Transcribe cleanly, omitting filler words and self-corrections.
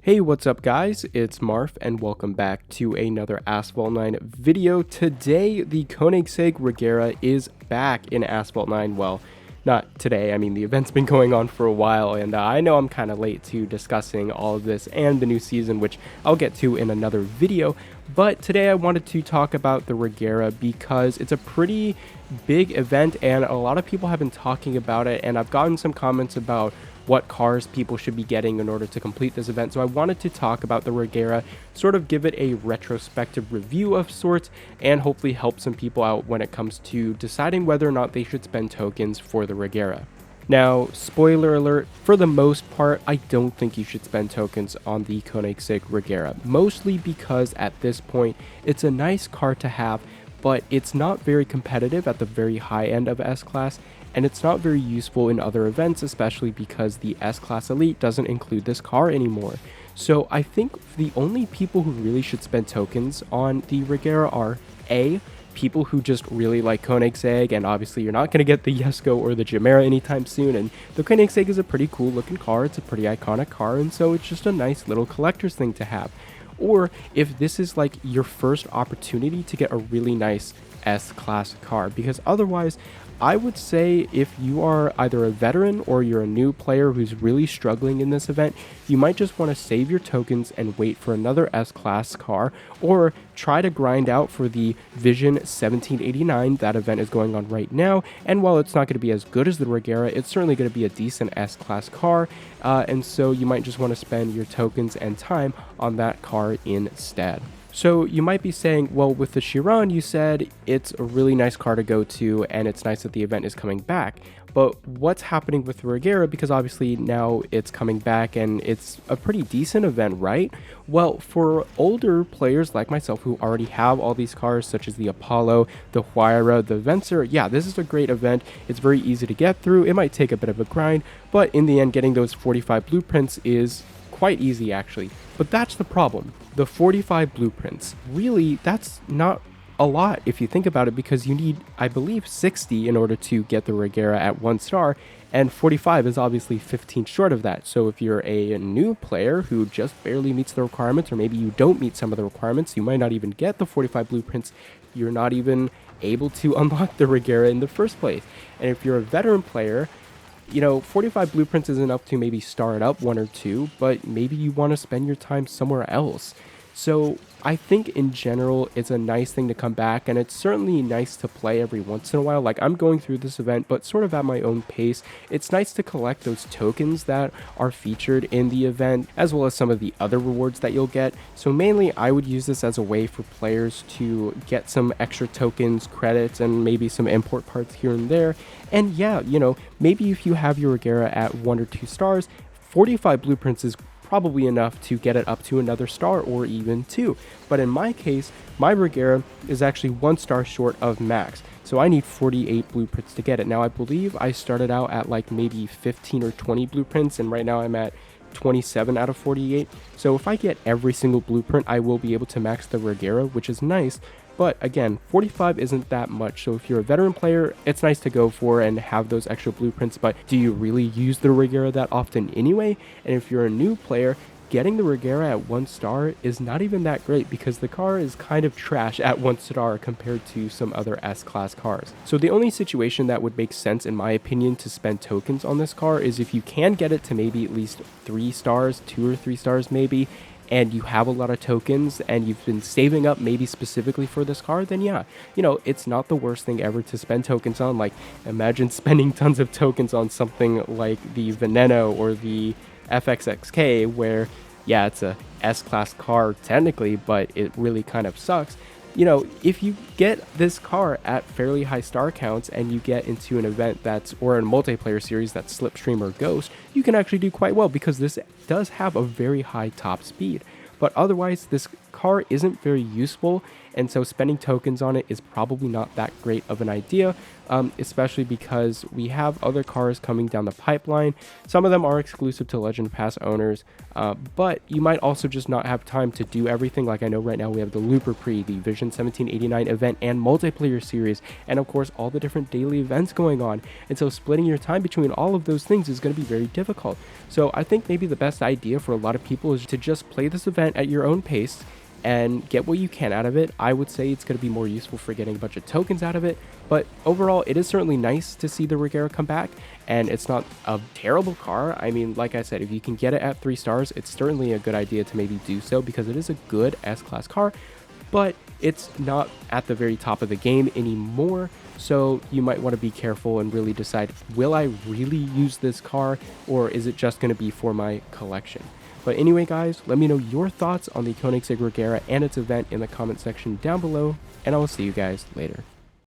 Hey, what's up guys? It's Marf and welcome back to another Asphalt 9 video. Today, the Koenigsegg Regera is back in Asphalt 9. Well, not today, I mean the event's been going on for a while and I know I'm kind of late to discussing all of this and the new season, which I'll get to in another video. But today I wanted to talk about the Regera because it's a pretty big event and a lot of people have been talking about it, and I've gotten some comments about what cars people should be getting in order to complete this event. So I wanted to talk about the Regera, sort of give it a retrospective review of sorts, and hopefully help some people out when it comes to deciding whether or not they should spend tokens for the Regera. Now, spoiler alert, for the most part, I don't think you should spend tokens on the Koenigsegg Regera, mostly because at this point, it's a nice car to have, but it's not very competitive at the very high end of S-Class, and it's not very useful in other events, especially because the S-Class Elite doesn't include this car anymore. So I think the only people who really should spend tokens on the Regera are A, people who just really like Koenigsegg, and obviously you're not going to get the Jesko or the Chimera anytime soon, and the Koenigsegg is a pretty cool looking car, it's a pretty iconic car, and so it's just a nice little collector's thing to have. Or if this is like your first opportunity to get a really nice S-Class car, because otherwise I would say if you are either a veteran or you're a new player who's really struggling in this event, you might just want to save your tokens and wait for another S-Class car, or try to grind out for the Vision 1789. That event is going on right now, and while it's not going to be as good as the Regera, it's certainly going to be a decent S-Class car, and so you might just want to spend your tokens and time on that car instead. So you might be saying, well, with the Chiron, you said it's a really nice car to go to and it's nice that the event is coming back. But what's happening with the Regera? Because obviously now it's coming back and it's a pretty decent event, right? Well, for older players like myself who already have all these cars, such as the Apollo, the Huayra, the Vencer, yeah, this is a great event. It's very easy to get through. It might take a bit of a grind, but in the end, getting those 45 blueprints is quite easy actually. But that's the problem. The 45 blueprints, really, that's not a lot if you think about it, because you need, I believe, 60 in order to get the Regera at 1 star, and 45 is obviously 15 short of that. So if you're a new player who just barely meets the requirements, or maybe you don't meet some of the requirements, you might not even get the 45 blueprints, you're not even able to unlock the Regera in the first place. And if you're a veteran player, you know, 45 blueprints is enough to maybe start up 1 or 2, but maybe you want to spend your time somewhere else. So I think in general, it's a nice thing to come back, and it's certainly nice to play every once in a while. Like, I'm going through this event, but sort of at my own pace. It's nice to collect those tokens that are featured in the event, as well as some of the other rewards that you'll get. So mainly, I would use this as a way for players to get some extra tokens, credits, and maybe some import parts here and there. And yeah, you know, maybe if you have your Regera at 1 or 2 stars, 45 blueprints is probably enough to get it up to another star or even 2. But in my case, my Regera is actually 1 star short of max, so I need 48 blueprints to get it. Now I believe I started out at like maybe 15 or 20 blueprints, and right now I'm at 27 out of 48. So if I get every single blueprint, I will be able to max the Regera, which is nice. But again, 45 isn't that much, so if you're a veteran player, it's nice to go for and have those extra blueprints, but do you really use the Regera that often anyway? And if you're a new player, getting the Regera at 1 star is not even that great, because the car is kind of trash at 1 star compared to some other S-Class cars. So the only situation that would make sense, in my opinion, to spend tokens on this car is if you can get it to maybe at least 3 stars, 2 or 3 stars maybe, and you have a lot of tokens and you've been saving up maybe specifically for this car, then yeah, you know, it's not the worst thing ever to spend tokens on. Like, imagine spending tons of tokens on something like the Veneno or the FXXK, where yeah, it's a S-Class car technically, but it really kind of sucks. You know, if you get this car at fairly high star counts and you get into an event that's, or a multiplayer series that's Slipstream or Ghost, you can actually do quite well, because this does have a very high top speed. But otherwise, this car isn't very useful, and so spending tokens on it is probably not that great of an idea, especially because we have other cars coming down the pipeline. Some of them are exclusive to Legend Pass owners, but you might also just not have time to do everything. Like I know right now we have the Looper Pre, the Vision 1789 event and multiplayer series, and of course all the different daily events going on, and so splitting your time between all of those things is going to be very difficult. So I think maybe the best idea for a lot of people is to just play this event at your own pace and get what you can out of it. I would say it's going to be more useful for getting a bunch of tokens out of it, but overall it is certainly nice to see the Regera come back, and it's not a terrible car. I mean, like I said, if you can get it at 3 stars, it's certainly a good idea to maybe do so, because it is a good S-Class car, but it's not at the very top of the game anymore. So you might want to be careful and really decide, will I really use this car, or is it just going to be for my collection? But anyway, guys, let me know your thoughts on the Koenigsegg Regera and its event in the comment section down below, and I will see you guys later.